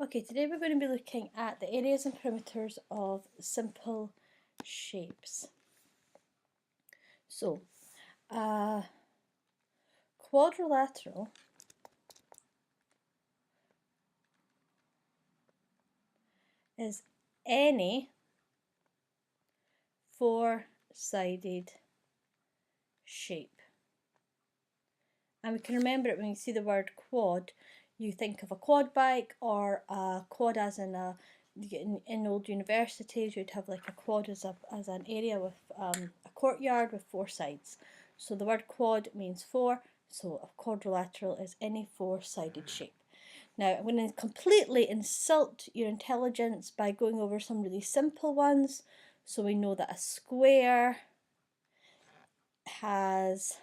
Okay, today we're going to be looking at the areas and perimeters of simple shapes. So, quadrilateral is any four-sided shape. And we can remember it when you see the word quad, you think of a quad bike or a quad as in old universities you'd have like a quad as an area with a courtyard with four sides. So the word quad means four, so a quadrilateral is any four-sided shape. Now I'm going to completely insult your intelligence by going over some really simple ones. So we know that a square has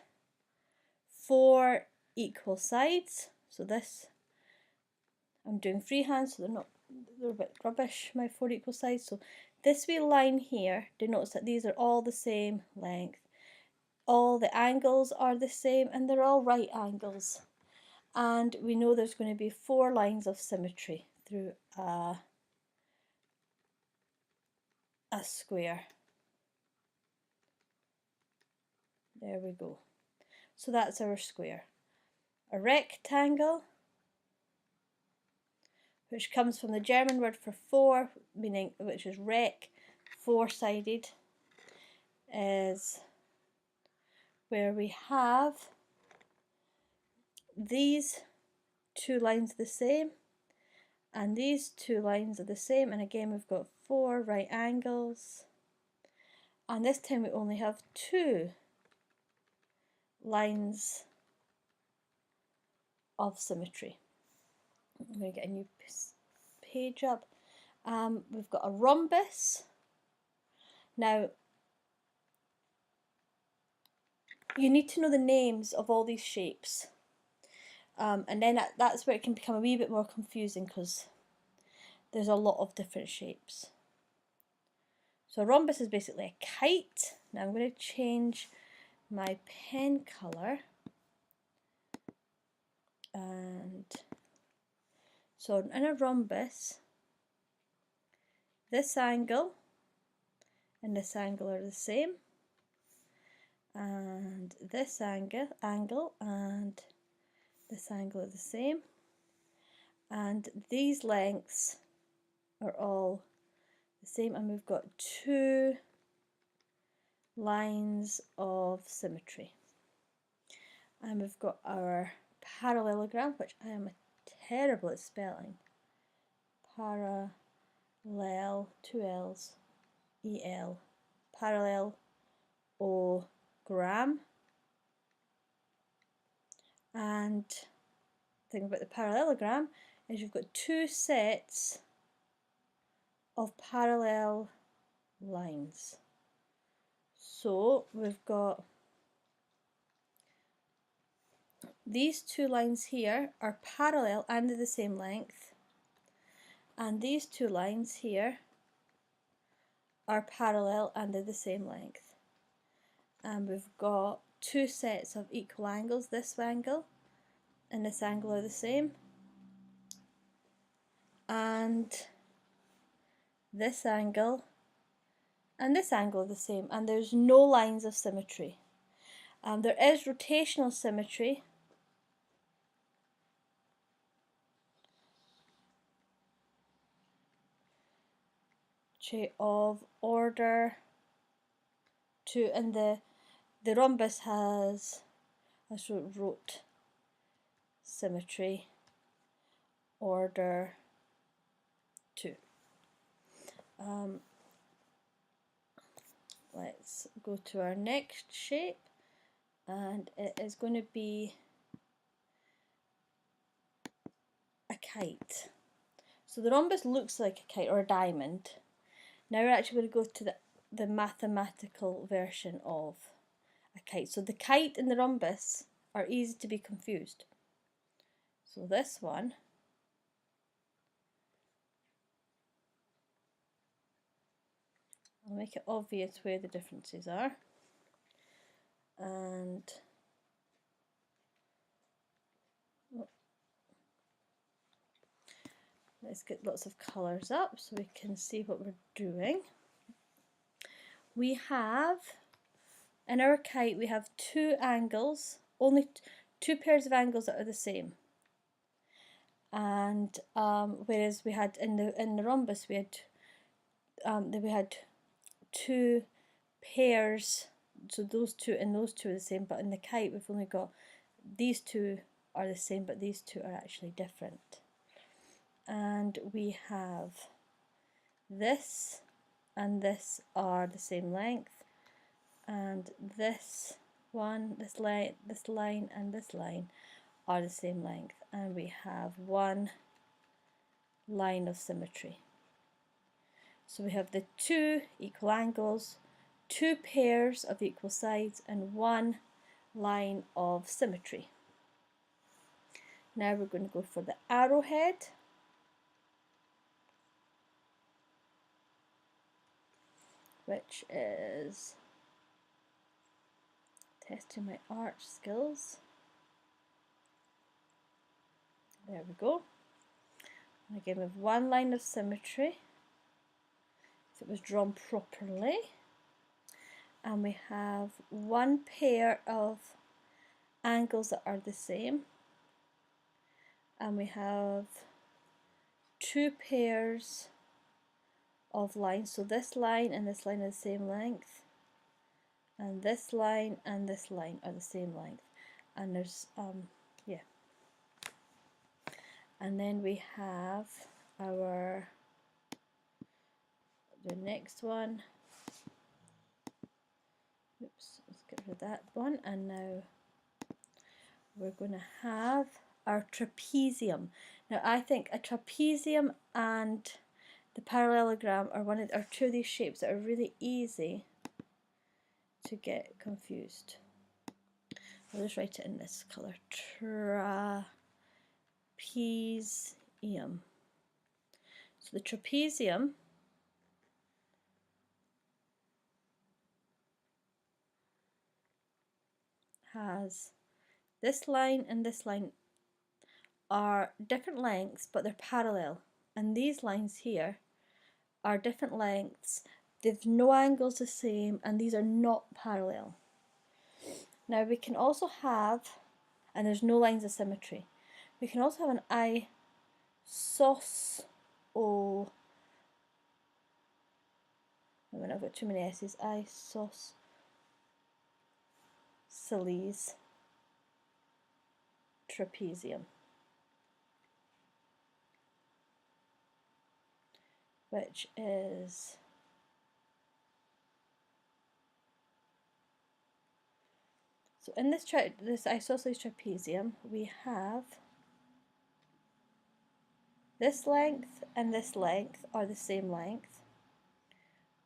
four equal sides. So this, I'm doing freehand, so they're a bit rubbish, my four equal sides. So this wee line here denotes that these are all the same length. All the angles are the same and they're all right angles. And we know there's going to be four lines of symmetry through a square. There we go. So that's our square. A rectangle, which comes from the German word for four, which is rec, four-sided, is where we have these two lines the same and these two lines are the same, and again we've got four right angles, and this time we only have two lines of symmetry. I'm going to get a new page up. We've got a rhombus. Now you need to know the names of all these shapes, and then that's where it can become a wee bit more confusing because there's a lot of different shapes. So a rhombus is basically a kite. Now I'm going to change my pen colour, and so in a rhombus this angle and this angle are the same, and this angle and this angle are the same, and these lengths are all the same, and we've got two lines of symmetry. And we've got our parallelogram, which I am terrible at spelling. Parallel, two L's, E-L, parallelogram. And the thing about the parallelogram is you've got two sets of parallel lines. So we've got these two lines here are parallel and they're the same length, and these two lines here are parallel and they're the same length, and we've got two sets of equal angles. This angle and this angle are the same, and this angle and this angle are the same, and there's no lines of symmetry. There is rotational symmetry, of order 2, and the rhombus has, I wrote symmetry order 2. Let's go to our next shape, and it is going to be a kite. So the rhombus looks like a kite or a diamond. Now we're actually going to go to the mathematical version of a kite. So the kite and the rhombus are easy to be confused. So this one I'll make it obvious where the differences are, and Let's get lots of colours up so we can see what we're doing. We have, in our kite, we have two angles, only two pairs of angles that are the same. And whereas we had in the rhombus we had two pairs, so those two and those two are the same, but in the kite we've only got these two are the same, but these two are actually different. And we have this and this are the same length, and this one, this line and this line are the same length, and we have one line of symmetry. So we have the two equal angles, two pairs of equal sides, and one line of symmetry. Now we're going to go for the arrowhead. Which is testing my arch skills. There we go. And again, we have one line of symmetry, if it was drawn properly. And we have one pair of angles that are the same. And we have two pairs of lines. So this line and this line are the same length. And this line and this line are the same length. And there's, yeah. And then we have the next one. Oops, let's get rid of that one. And now we're going to have our trapezium. Now I think a trapezium and the parallelogram are two of these shapes that are really easy to get confused. I'll just write it in this colour. Trapezium. So the trapezium has this line and this line are different lengths, but they're parallel. And these lines here are different lengths. They've no angles the same, and these are not parallel. Now we can also have, and there's no lines of symmetry, we can also have an isosceles. I mean, I've got too many S's. Isosceles trapezium, which is so in this isosceles trapezium we have this length and this length are the same length.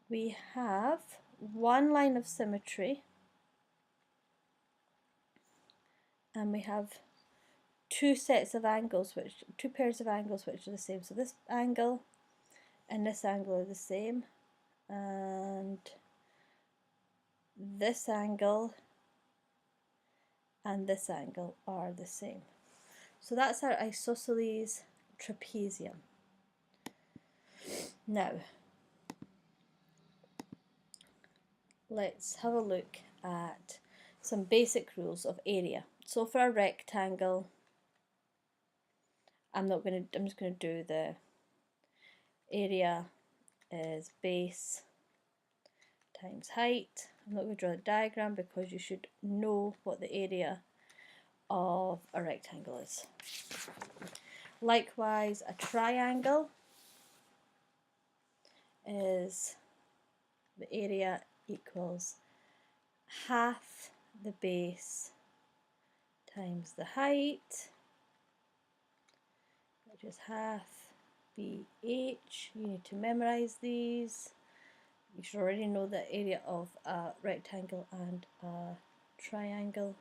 We have one line of symmetry, and we have two pairs of angles which are the same. So this angle and this angle are the same, and this angle and this angle are the same. So that's our isosceles trapezium. Now let's have a look at some basic rules of area. So for a rectangle, I'm just going to do the area is base times height. I'm not going to draw a diagram because you should know what the area of a rectangle is. Likewise, a triangle is the area equals half the base times the height, which is half BH. You need to memorize these. You should already know the area of a rectangle and a triangle.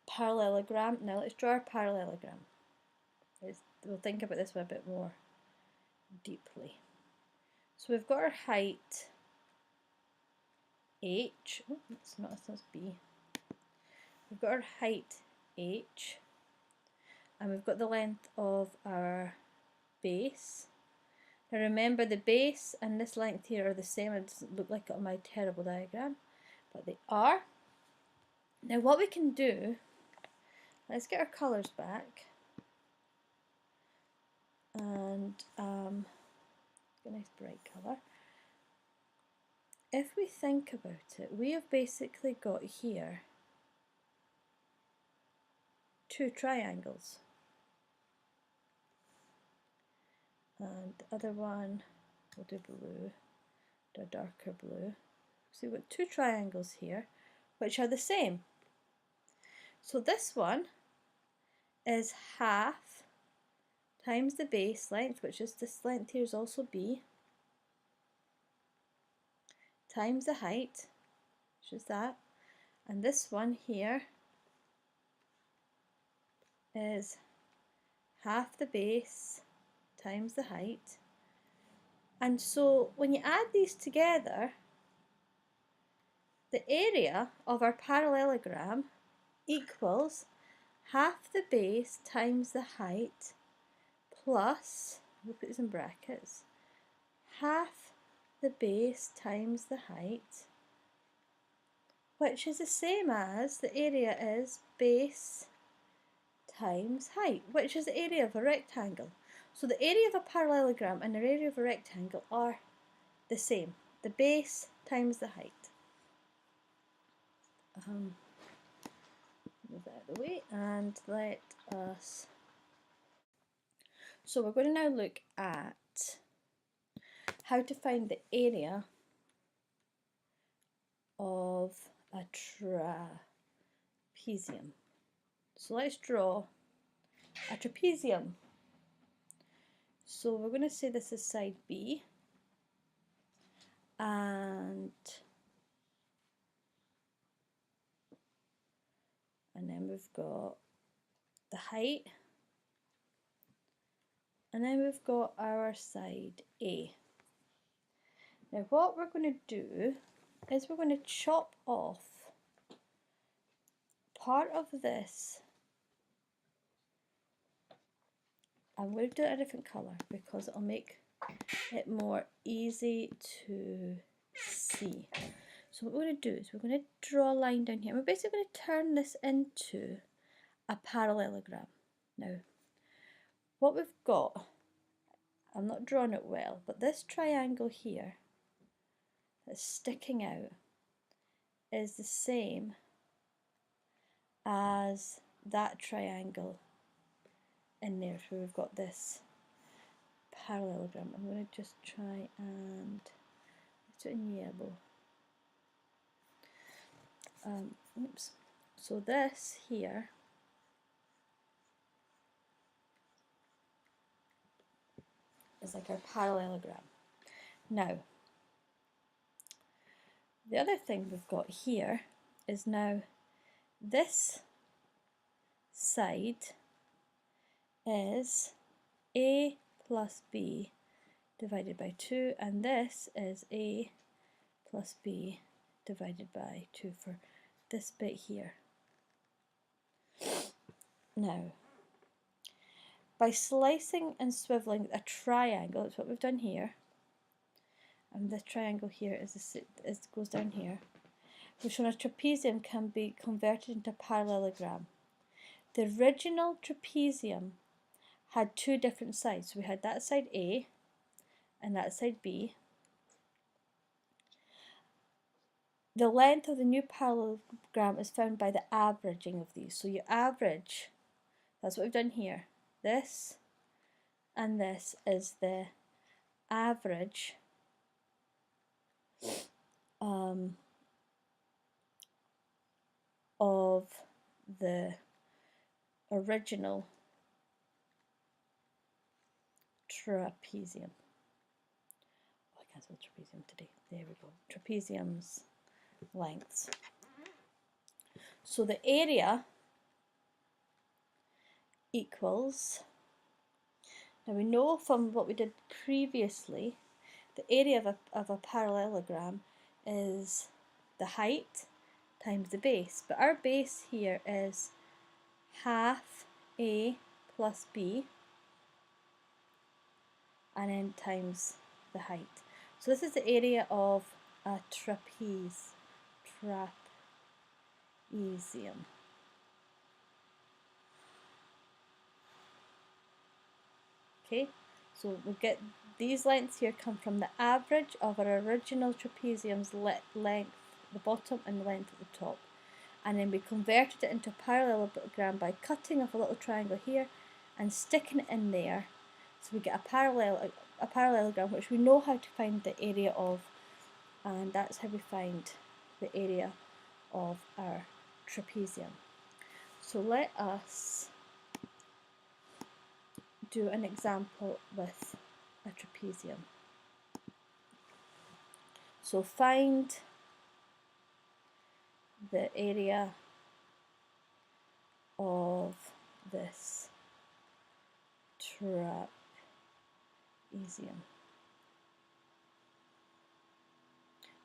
Parallelogram. Now let's draw a parallelogram. We'll think about this one a bit more deeply. So we've got our height H. Oh, that's B. We've got our height H, and we've got the length of our base. Now remember, the base and this length here are the same. It doesn't look like it on my terrible diagram, but they are. Now what we can do, let's get our colours back, and a nice bright colour. If we think about it, we have basically got here two triangles, and the other one we'll do blue, a darker blue. So we've got two triangles here which are the same. So this one is half times the base length, which is this length here is also b, times the height, which is that, and this one here is half the base times the height. And so when you add these together, the area of our parallelogram equals half the base times the height plus, we'll put this in brackets, half the base times the height, which is the same as the area is base times height, which is the area of a rectangle. So the area of a parallelogram and the area of a rectangle are the same, the base times the height. Move that out of the way and let us. So we're going to now look at how to find the area of a trapezium. So let's draw a trapezium. So we're going to say this is side B, and then we've got the height, and then we've got our side A. Now what we're going to do is we're going to chop off part of this. I'm going to do it a different colour because it'll make it more easy to see. So what we're going to do is we're going to draw a line down here. We're basically going to turn this into a parallelogram. Now, what we've got, I'm not drawing it well, but this triangle here that's sticking out is the same as that triangle in there. So we've got this parallelogram. I'm going to just try and put it in yellow. Oops. So this here is like our parallelogram. Now, the other thing we've got here is now this side is A plus B divided by 2, and this is A plus B divided by 2 for this bit here. Now, by slicing and swiveling a triangle, that's what we've done here, and this triangle here goes down here, we've shown a trapezium can be converted into a parallelogram. The original trapezium had two different sides. So we had that side A and that side B. The length of the new parallelogram is found by the averaging of these. So you average, that's what we've done here. This and this is the average of the original trapezium. Oh, I can't spell trapezium today. There we go. Trapezium's lengths. So the area equals, now we know from what we did previously, the area of a parallelogram is the height times the base, but our base here is half A plus B, and then times the height. So this is the area of a trapezium. Okay, so we'll get these lengths here come from the average of our original trapezium's length, the bottom, and the length at the top. And then we converted it into a parallelogram by cutting off a little triangle here and sticking it in there. So we get a parallelogram which we know how to find the area of, and that's how we find the area of our trapezium. So let us do an example with a trapezium. So find the area of this trapezium.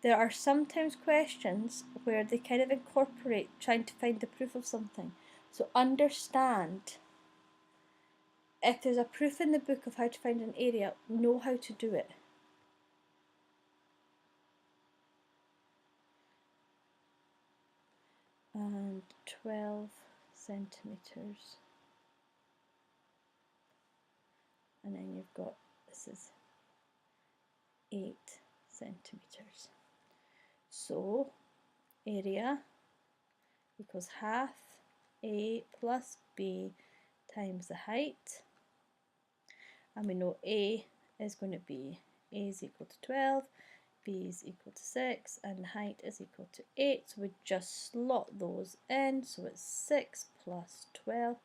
There are sometimes questions where they kind of incorporate trying to find the proof of something. So understand, if there's a proof in the book of how to find an area, know how to do it. And 12 centimetres. And then you've got, this is 8 centimetres. So area equals half A plus B times the height. And we know A is going to be, A is equal to 12, B is equal to 6, and height is equal to 8. So we just slot those in. So it's 6 plus 12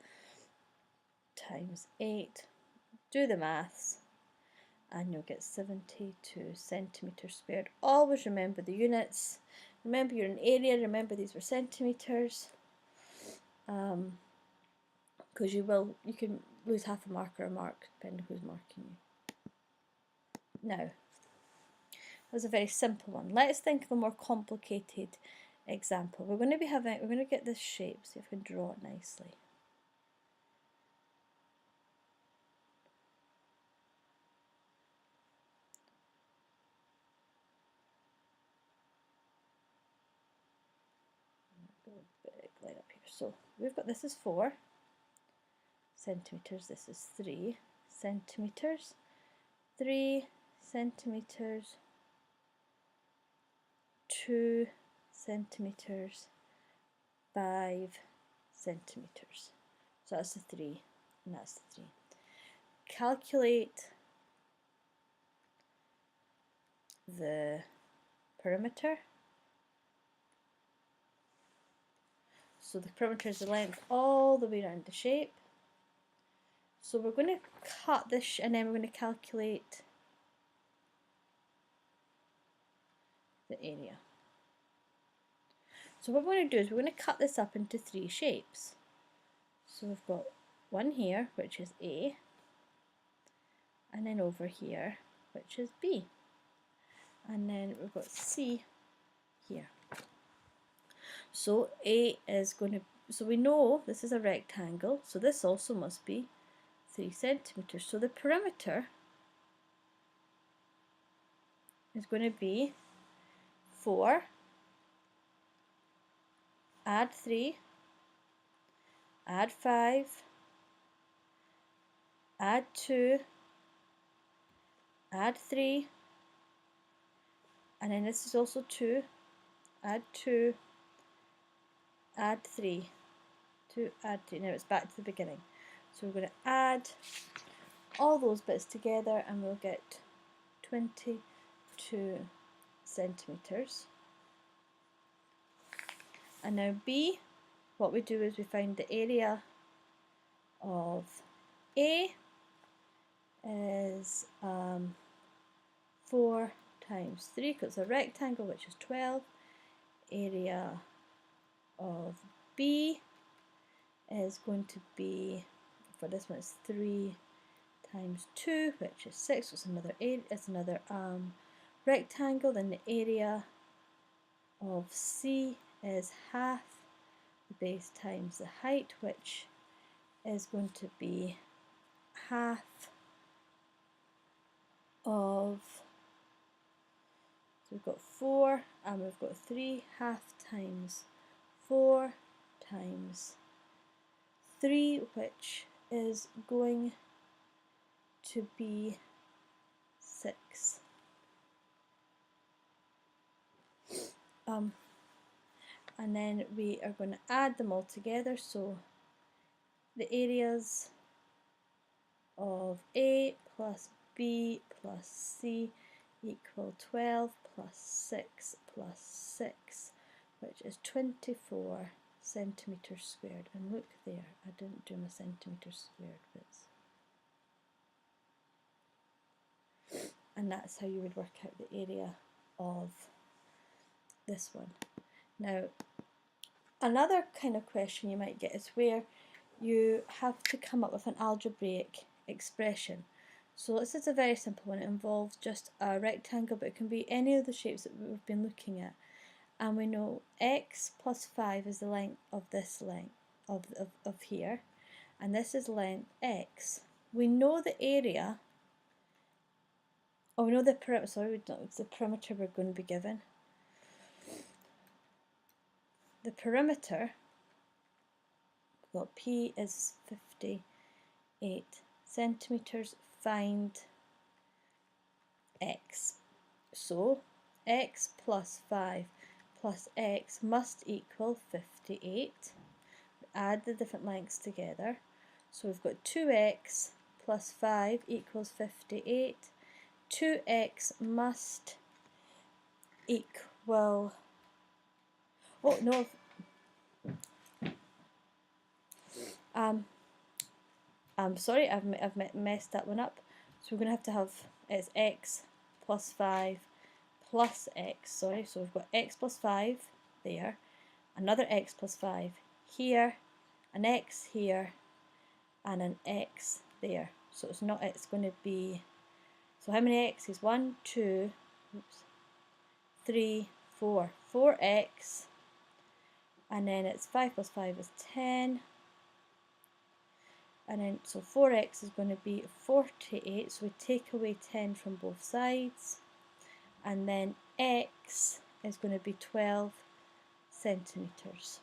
times 8. Do the maths, and you'll get 72 centimetres squared. Always remember the units. Remember you're in area. Remember these were centimetres. Because you can lose half a mark or a mark depending who's marking you. Now, that was a very simple one. Let's think of a more complicated example. We're going to get this shape, see if we can draw it nicely. Big line up here. So we've got, this is 4 centimetres, this is 3 centimetres, 3 centimetres, 2 centimetres, 5 centimetres. So that's the 3 and that's the 3. Calculate the perimeter. So the perimeter is the length all the way around the shape. So we're going to cut this and then we're going to calculate the area. So what we're going to do is we're going to cut this up into 3 shapes. So we've got one here, which is A, and then over here, which is B, and then we've got C here. So A is going to, so we know this is a rectangle, so this also must be 3 centimetres. So the perimeter is going to be 4, add 3, add 5, add 2, add 3, and then this is also 2, add 2, add 3, 2, add 3. Now it's back to the beginning. So we're going to add all those bits together and we'll get 22 centimetres. And now B, what we do is we find the area of A is 4 times 3, because it's a rectangle, which is 12. Area of B is going to be, for this one, it's 3 times 2, which is 6. So it's another rectangle. Then the area of C is half the base times the height, which is going to be half of, so we've got 4 and we've got 3, half times 4 times 3, which is going to be 6. And then we are going to add them all together, so the areas of A plus B plus C equal 12 plus 6 plus 6, which is 24 centimetres squared. And look there, I didn't do my centimetres squared bits. And that's how you would work out the area of this one. Now, another kind of question you might get is where you have to come up with an algebraic expression. So this is a very simple one. It involves just a rectangle, but it can be any of the shapes that we've been looking at. And we know x plus 5 is the length of this length of here, and this is length x. We know the area, we know the perimeter, sorry, it's the perimeter we're going to be given. The perimeter, well, P is 58 centimetres, find x. So x plus 5 plus x must equal 58. Add the different lengths together. So we've got 2x plus 5 equals 58. 2x must equal, oh no, I'm sorry, I've messed that one up. So we're going to have it's x plus 5 plus x, sorry, so we've got x plus 5 there, another x plus 5 here, an x here, and an x there. So it's going to be, so how many x's? 1, 2, 3, 4. 4x, and then it's 5 plus 5 is 10. And then, so 4x is going to be 48, so we take away 10 from both sides. And then x is going to be 12 centimetres.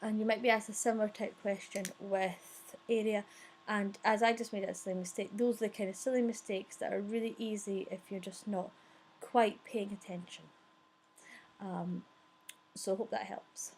And you might be asked a similar type question with area. And as I just made a silly mistake, those are the kind of silly mistakes that are really easy if you're just not quite paying attention. So I hope that helps.